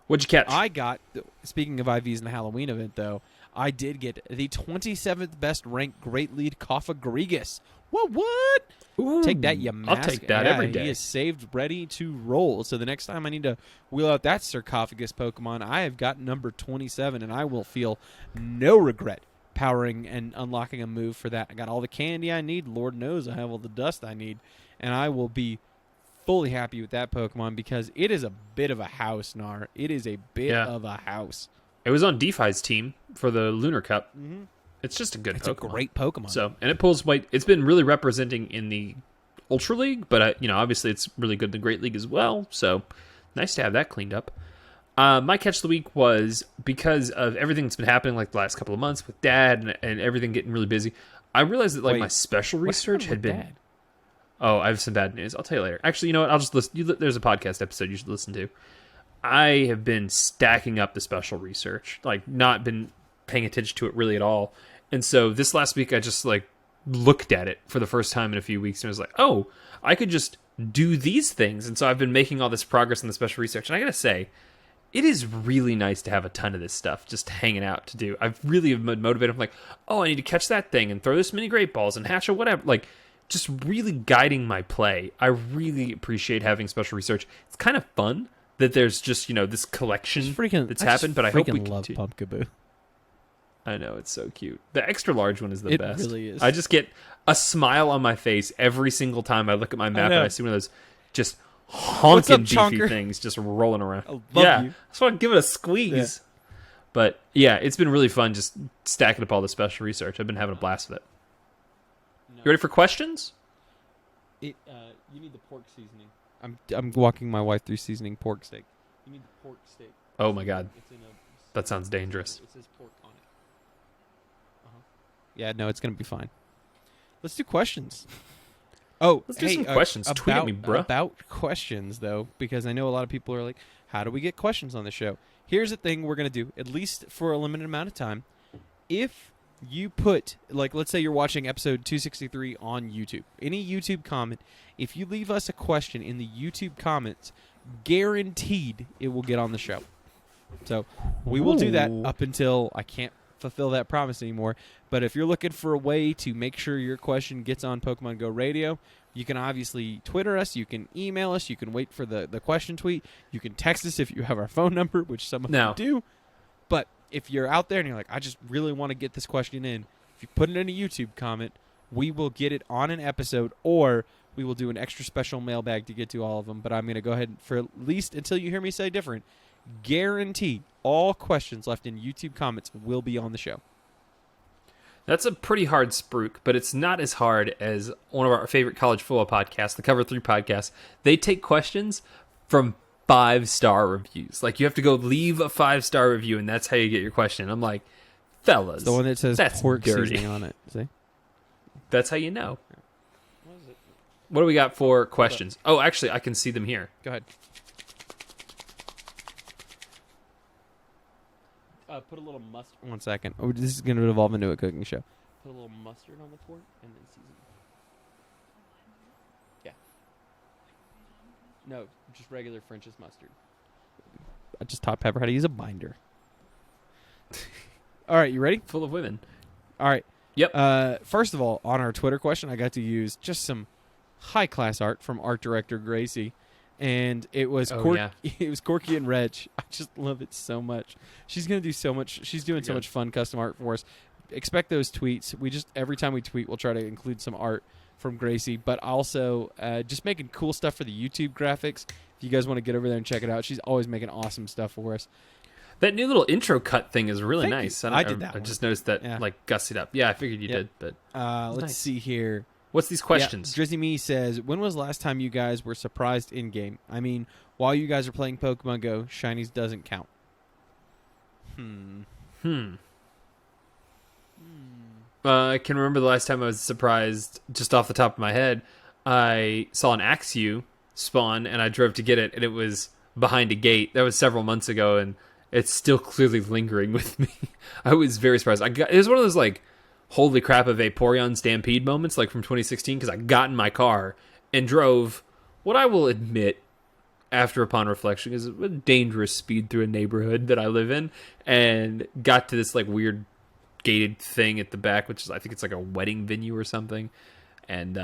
What'd you catch? I got, speaking of IVs in the Halloween event, though, I did get the 27th best ranked Great Lead Koffagrigus. What? Ooh, take that, you mask. I'll take that every day. He is saved, ready to roll. So the next time I need to wheel out that sarcophagus Pokemon, I have got number 27, and I will feel no regret powering and unlocking a move for that. I got all the candy I need. Lord knows I have all the dust I need, and I will be fully happy with that Pokemon because it is a bit of a house, Nar. It is a bit of a house. It was on DeFi's team for the Lunar Cup. Mm-hmm. It's just a good Pokemon. It's a great Pokemon. So, and it pulls white. It's been really representing in the Ultra League, but obviously it's really good in the Great League as well. So, nice to have that cleaned up. My catch of the week was because of everything that's been happening like the last couple of months with Dad and everything getting really busy. I realized that like my special research had been. Dad? Oh, I have some bad news. I'll tell you later. Actually, you know what? I'll just listen. There's a podcast episode you should listen to. I have been stacking up the special research, like not been paying attention to it really at all. And so this last week, I just like looked at it for the first time in a few weeks and was like, oh, I could just do these things. And so I've been making all this progress in the special research. And I got to say, it is really nice to have a ton of this stuff just hanging out to do. I've really been motivated. I'm like, oh, I need to catch that thing and throw this many great balls and hatch or whatever. Like, just really guiding my play. I really appreciate having special research. It's kind of fun that there's just, this collection that's happened, but I hope we can love Pumpkaboo. I know, it's so cute. The extra large one is the best. It really is. I just get a smile on my face every single time I look at my map and I see one of those just honking beefy things just rolling around. I love you. I just want to give it a squeeze. Yeah. But yeah, it's been really fun just stacking up all the special research. I've been having a blast with it. You ready for questions? You need the pork seasoning. I'm walking my wife through seasoning pork steak. You need the pork steak. Oh my god, that sounds dangerous. It says pork on it. Yeah, no, it's gonna be fine. Let's do questions. Oh, let's do some questions. Tweet at me, bro. About questions, though, because I know a lot of people are like, "How do we get questions on the show?" Here's the thing: we're gonna do, at least for a limited amount of time, if you put, like, let's say you're watching episode 263 on YouTube. Any YouTube comment, if you leave us a question in the YouTube comments, guaranteed it will get on the show. So we will do that up until I can't fulfill that promise anymore. But if you're looking for a way to make sure your question gets on Pokemon Go Radio, you can obviously Twitter us, you can email us, you can wait for the question tweet, you can text us if you have our phone number, which some of you do. But if you're out there and you're like, I just really want to get this question in, if you put it in a YouTube comment, we will get it on an episode, or we will do an extra special mailbag to get to all of them. But I'm going to go ahead, for at least until you hear me say different, guarantee all questions left in YouTube comments will be on the show. That's a pretty hard spruik, but it's not as hard as one of our favorite college football podcasts, the Cover 3 podcast. They take questions from 5-star reviews. Like, you have to go leave a 5-star review, and that's how you get your question. I'm like, fellas, the one that says that's pork dirty seasoning on it. See? That's how you know. What do we got for questions? Oh, actually, I can see them here. Go ahead. Put a little mustard. 1 second. Oh, this is going to evolve into a cooking show. Put a little mustard on the pork and then season it. Yeah. No, just regular French's mustard. I just taught Pepper how to use a binder. All right, you ready? Full of women. All right. Yep. First of all, on our Twitter question, I got to use just some high class art from art director Gracie, and it was Yeah. it was Corky and Reg. I just love it so much. She's gonna do so much. She's doing so much fun custom art for us. Expect those tweets. We just every time we tweet, we'll try to include some art from Gracie, but also just making cool stuff for the YouTube graphics. If you guys want to get over there and check it out, she's always making awesome stuff for us. That new little intro cut thing is really Thank nice. you. I did that I one. just noticed that, gussied up. Yeah, I figured you did, but let's nice. see here. What's these questions? Yeah, Drizzy Me says, when was the last time you guys were surprised in-game? I mean, while you guys are playing Pokemon Go, Shinies doesn't count. I can remember the last time I was surprised, just off the top of my head. I saw an Axew spawn, and I drove to get it, and it was behind a gate. That was several months ago, and it's still clearly lingering with me. I was very surprised. It was one of those, like, holy crap, a Vaporeon Stampede moments, like from 2016, because I got in my car and drove what I will admit, upon reflection, is a dangerous speed through a neighborhood that I live in, and got to this, like, weird gated thing at the back, which is, I think it's like a wedding venue or something, and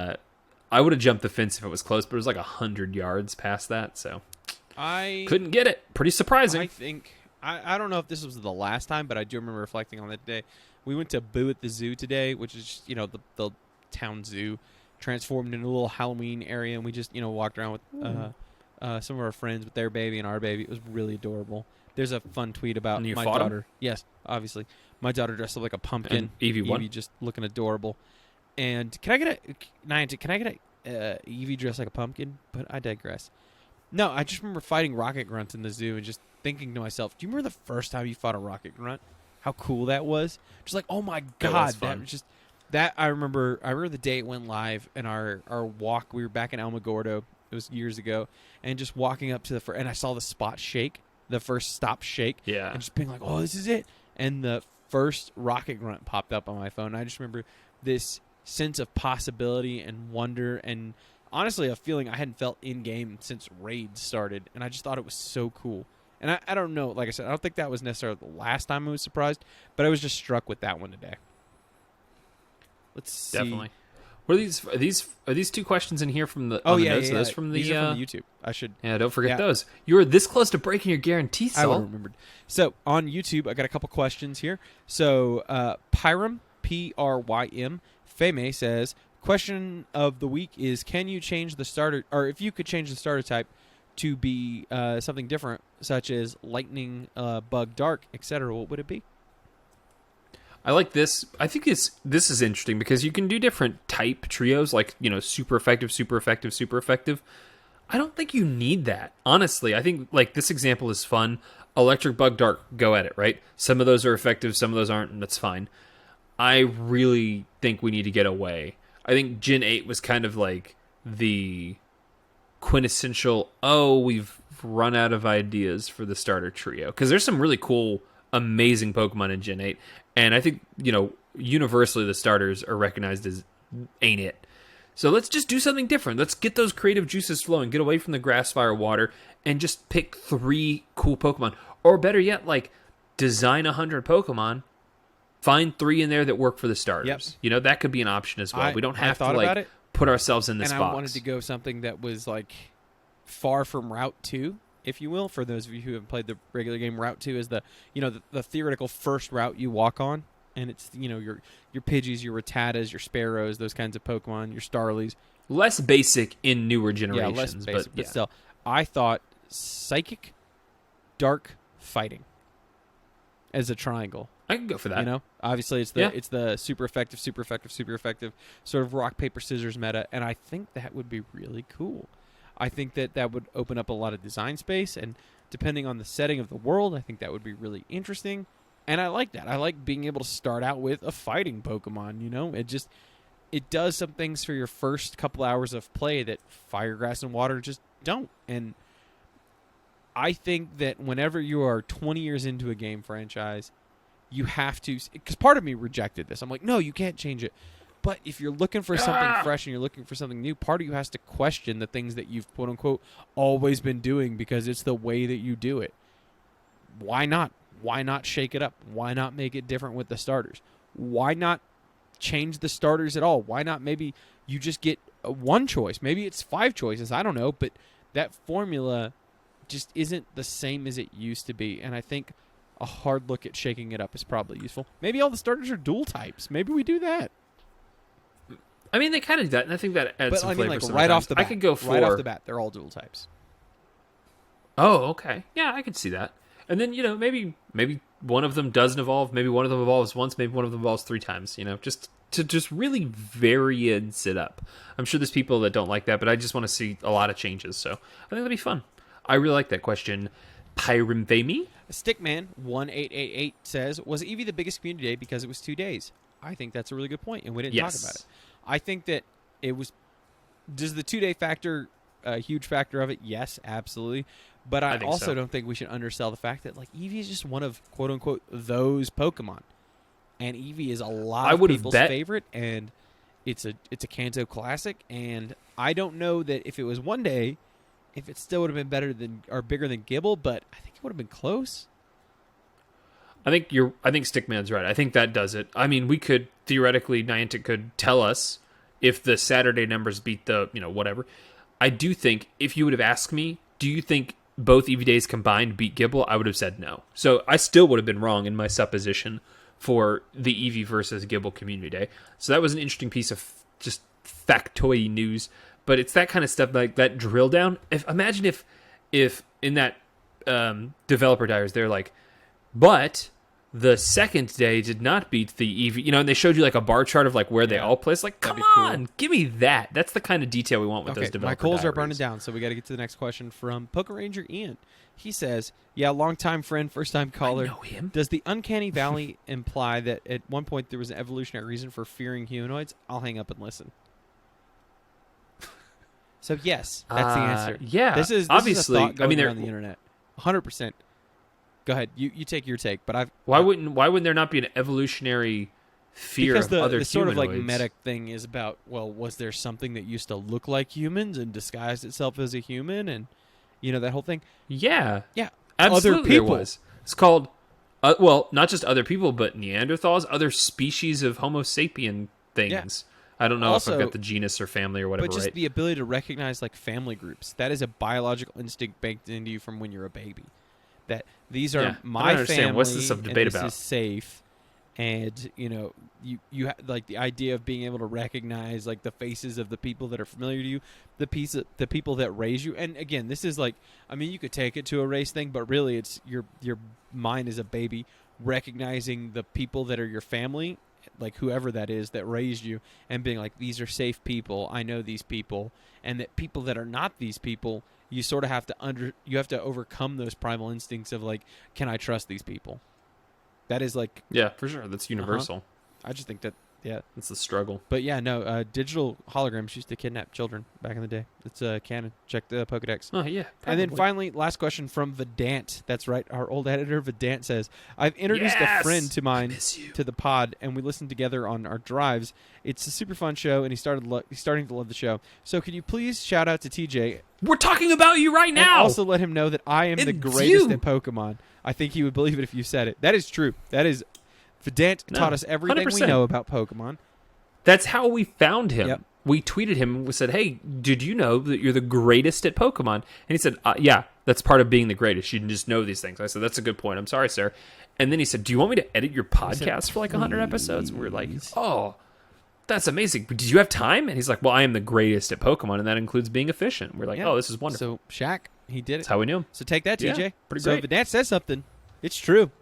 I would have jumped the fence if it was close, but it was like 100 yards past that, so I couldn't get it. Pretty surprising. I think I don't know if this was the last time, but I do remember reflecting on that day. We went to Boo at the Zoo today, which is just, the town zoo transformed into a little Halloween area, and we just walked around with some of our friends with their baby and our baby. It was really adorable. There's a fun tweet about my daughter. Him? Yes, obviously. My daughter dressed up like a pumpkin. And Evie just looking adorable. And can I get a Eevee dressed like a pumpkin? But I digress. No, I just remember fighting rocket grunts in the zoo and just thinking to myself, do you remember the first time you fought a rocket grunt? How cool that was? Just like, oh my god, that was just that. I remember the day it went live and our walk. We were back in Alamogordo. It was years ago, and just walking up to and I saw the spot shake, the first stop shake. Yeah, and just being like, oh, this is it. And the first rocket grunt popped up on my phone. I just remember this sense of possibility and wonder, and honestly a feeling I hadn't felt in game since Raid started, and I just thought it was so cool. And I don't know, like I said, I don't think that was necessarily the last time I was surprised, but I was just struck with that one today. Let's see. Definitely. What are these two questions in here from the notes? Yeah. Those from the, these are from the YouTube. I should. Yeah, don't forget those. You were this close to breaking your guarantee, Saul. I remembered. So on YouTube, I got a couple questions here. So Pyrym, Prym, Feme says, question of the week is, can you change the starter, or if you could change the starter type to be something different, such as lightning, bug, dark, etc., what would it be? I like this. I think this is interesting because you can do different type trios, like, super effective, super effective, super effective. I don't think you need that, honestly. I think, like, this example is fun. Electric, bug, dark, go at it, right? Some of those are effective, some of those aren't, and that's fine. I really think we need to get away. I think Gen 8 was kind of like the quintessential, we've run out of ideas for the starter trio. Because there's some really cool, amazing Pokemon in Gen 8. And I think, universally the starters are recognized as ain't it. So let's just do something different. Let's get those creative juices flowing, get away from the grass, fire, water, and just pick 3 cool Pokemon. Or better yet, like, design 100 Pokemon, find 3 in there that work for the starters. Yep. That could be an option as well. We don't have to, like, put ourselves in this box. I wanted to go something that was, like, far from Route 2. If you will, for those of you who have played the regular game, Route 2 is the theoretical first route you walk on, and it's your Pidgeys, your Rattatas, your Sparrows, those kinds of Pokemon, your Starlies. Less basic in newer generations, less basic, but still, I thought Psychic, Dark, Fighting as a triangle. I can go for that. Obviously it's the super effective sort of rock paper scissors meta, and I think that would be really cool. I think that would open up a lot of design space, and depending on the setting of the world, I think that would be really interesting. And I like that. I like being able to start out with a fighting Pokemon, it does some things for your first couple hours of play that Fire, Grass, and Water just don't. And I think that whenever you are 20 years into a game franchise, you have to, because part of me rejected this. I'm like, no, you can't change it. But if you're looking for something fresh and you're looking for something new, part of you has to question the things that you've, quote unquote, always been doing because it's the way that you do it. Why not? Why not shake it up? Why not make it different with the starters? Why not change the starters at all? Why not maybe you just get one choice? Maybe it's 5 choices. I don't know. But that formula just isn't the same as it used to be. And I think a hard look at shaking it up is probably useful. Maybe all the starters are dual types. Maybe we do that. I mean, they kind of do that, and I think that adds some flavor. Like right off the bat. I could go for right off the bat. They're all dual types. Oh, okay. Yeah, I could see that. And then, maybe one of them doesn't evolve. Maybe one of them evolves once. Maybe one of them evolves 3 times. Just to really variance it up. I'm sure there's people that don't like that, but I just want to see a lot of changes. So I think that'd be fun. I really like that question. Pyrimfamy? Stickman1888 says, was Eevee the biggest community day because it was 2 days? I think that's a really good point, and we didn't talk about it. I think that it was... Does the 2-day factor a huge factor of it? Yes, absolutely. But I also don't think we should undersell the fact that Eevee is just one of, quote-unquote, those Pokemon. And Eevee is a lot of people's favorite, and it's a Kanto classic, and I don't know that if it was 1 day, if it still would have been better than or bigger than Gibble, but I think it would have been close. I think Stickman's right. I think that does it. I mean, we could theoretically, Niantic could tell us if the Saturday numbers beat the, whatever. I do think if you would have asked me, do you think both Eevee days combined beat Gibble, I would have said no. So I still would have been wrong in my supposition for the Eevee versus Gibble Community Day. So that was an interesting piece of just factoid news. But it's that kind of stuff, like that drill down. Imagine if in that developer diaries they're like, but the second day did not beat the Eevee, and they showed you like a bar chart of like where they all place. Like, come on, give me that. That's the kind of detail we want with those developer my coals diaries. are burning down, so we got to get to the next question from Pokeranger Ian. He says, yeah, long-time friend, first-time caller. I know him. Does the Uncanny Valley imply that at one point there was an evolutionary reason for fearing humanoids? I'll hang up and listen. So, yes, that's the answer. Yeah, this is obviously. a thought going around the internet. 100%. Go ahead. You take your take, but why wouldn't there not be an evolutionary fear of other humanoids? Because the sort of like meta thing is about, well, was there something that used to look like humans and disguised itself as a human, and that whole thing? Yeah, Other absolutely. people. There was. It's called well, not just other people, but Neanderthals, other species of Homo sapien things. Yeah. I don't know if I've got the genus or family or whatever. But just the ability to recognize like family groups, that is a biological instinct baked into you from when you're a baby. That these are my family. What's this debate about? This is safe, and you have like the idea of being able to recognize like the faces of the people that are familiar to you, the people that raise you. And again, this is like, I mean, you could take it to a race thing, but really, it's your mind as a baby recognizing the people that are your family, like whoever that is that raised you, and being like, these are safe people. I know these people, and that people that are not these people, you sort of have to overcome those primal instincts of like, can I trust these people? That is like, yeah, for sure. That's universal. I just think that, it's the struggle. But yeah, no, digital holograms used to kidnap children back in the day. It's canon. Check the Pokedex. Oh yeah. Probably. And then finally, last question from Vedant. That's right, our old editor Vedant says, I've introduced a friend to mine to the pod, and we listen together on our drives. It's a super fun show, and he's starting to love the show. So could you please shout out to TJ? We're talking about you right now. And also let him know that I am the greatest at Pokemon. I think he would believe it if you said it. That is true. That is, Vedant taught us everything 100%. we know about Pokemon. That's how we found him. Yep. We tweeted him and we said, hey, did you know that you're the greatest at Pokemon? And he said, yeah, that's part of being the greatest. You can just know these things. I said, that's a good point. I'm sorry, sir. And then he said, do you want me to edit your podcast for like 100 episodes? And we're like, oh, that's amazing. But did you have time? And he's like, well, I am the greatest at Pokemon, and that includes being efficient. We're like, oh, this is wonderful. So Shaq, he did it. That's how we knew him. So take that, TJ. Yeah, pretty so great. Vedant says something. It's true.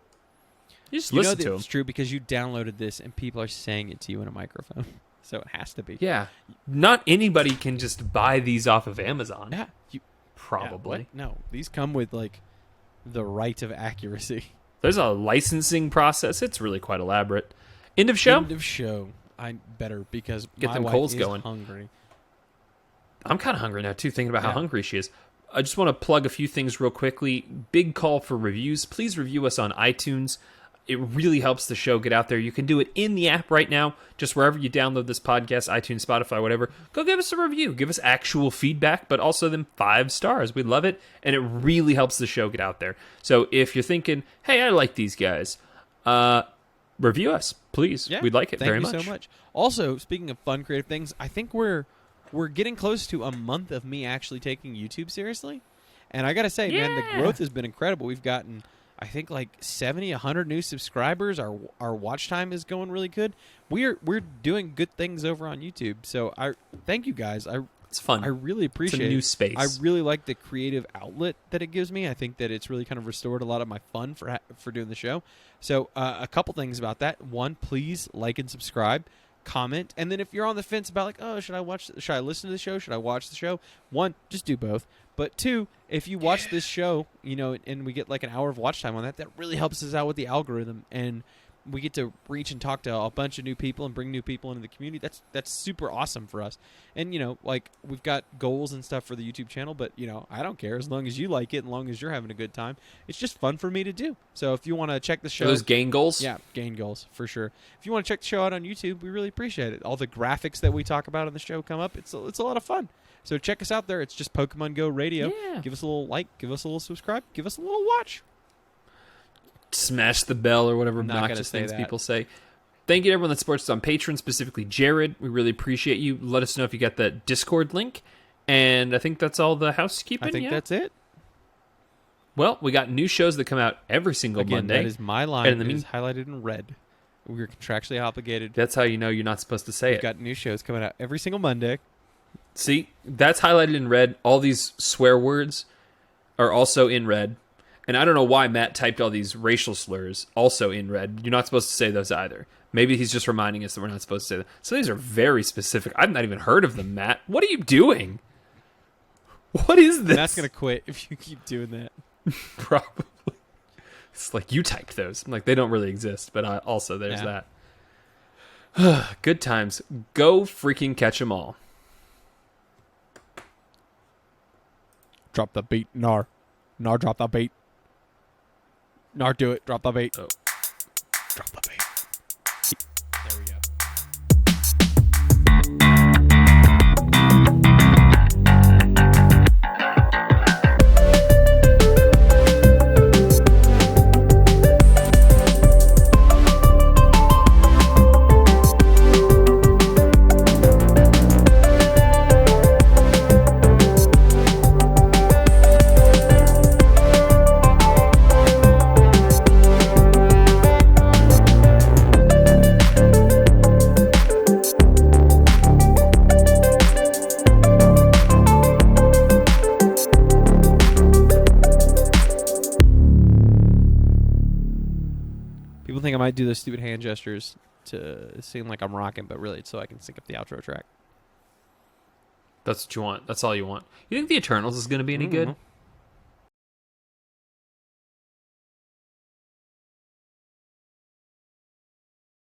You just listen to him. It's true because you downloaded this and people are saying it to you in a microphone. So it has to be. Yeah. Not anybody can just buy these off of Amazon. Yeah. Probably. No. These come with like the right of accuracy. There's a licensing process. It's really quite elaborate. End of show? End of show. I better because Get my them wife coals is going. hungry. I'm kind of hungry now, too, thinking about how hungry she is. I just want to plug a few things real quickly. Big call for reviews. Please review us on iTunes. It really helps the show get out there. You can do it in the app right now, just wherever you download this podcast, iTunes, Spotify, whatever. Go give us a review. Give us actual feedback, but also them 5 stars. We love it, and it really helps the show get out there. So if you're thinking, hey, I like these guys, review us. please. Yeah, We'd like it very much. Thank you so much. Also, speaking of fun, creative things, I think we're getting close to a month of me actually taking YouTube seriously. And I got to say, man, the growth has been incredible. We've gotten, I think, like 70, 100 new subscribers. Our watch time is going really good. We're doing good things over on YouTube. So I thank you guys. It's fun. I really appreciate It's a new it. space. I really like the creative outlet that it gives me. I think that it's really kind of restored a lot of my fun for doing the show. So a couple things about that. One, please like and subscribe, comment, and then if you're on the fence about like, oh, should I listen to the show? Should I watch the show? One, just do both. But two, if you watch this show, and we get like an hour of watch time on that really helps us out with the algorithm, and we get to reach and talk to a bunch of new people and bring new people into the community. That's super awesome for us. And like we've got goals and stuff for the YouTube channel, but I don't care as long as you like it, as long as you're having a good time. It's just fun for me to do. So if you want to check the show, Are those gain goals? Yeah, gain goals for sure. If you want to check the show out on YouTube, we really appreciate it. All the graphics that we talk about on the show come up. It's a lot of fun. So check us out there. It's just Pokemon Go Radio. Yeah. Give us a little like, give us a little subscribe, give us a little watch. Smash the bell or whatever Not gonna obnoxious say things that. people say. Thank you to everyone that supports us on Patreon, specifically Jared. We really appreciate you. Let us know if you got the Discord link. And I think that's all the housekeeping. I think that's it. Well, we got new shows that come out every single Again, Monday. that is my line. And in the It is highlighted in red. We're contractually obligated. That's how you know you're not supposed to say We've it. got new shows coming out every single Monday. See, that's highlighted in red. All these swear words are also in red. And I don't know why Matt typed all these racial slurs also in red. You're not supposed to say those either. Maybe he's just reminding us that we're not supposed to say that. So these are very specific. I've not even heard of them, Matt. What are you doing? What is this? Matt's going to quit if you keep doing that. Probably. It's like you typed those. I'm like, they don't really exist. But also, there's that. Good times. Go freaking catch 'em all. Drop the beat, Nar. Nar, drop the beat. Nar, do it. Drop the beat. Oh. Drop the beat. There we go. People think I might do those stupid hand gestures to seem like I'm rocking, but really it's so I can sync up the outro track. That's what you want. That's all you want. You think the Eternals is going to be any good?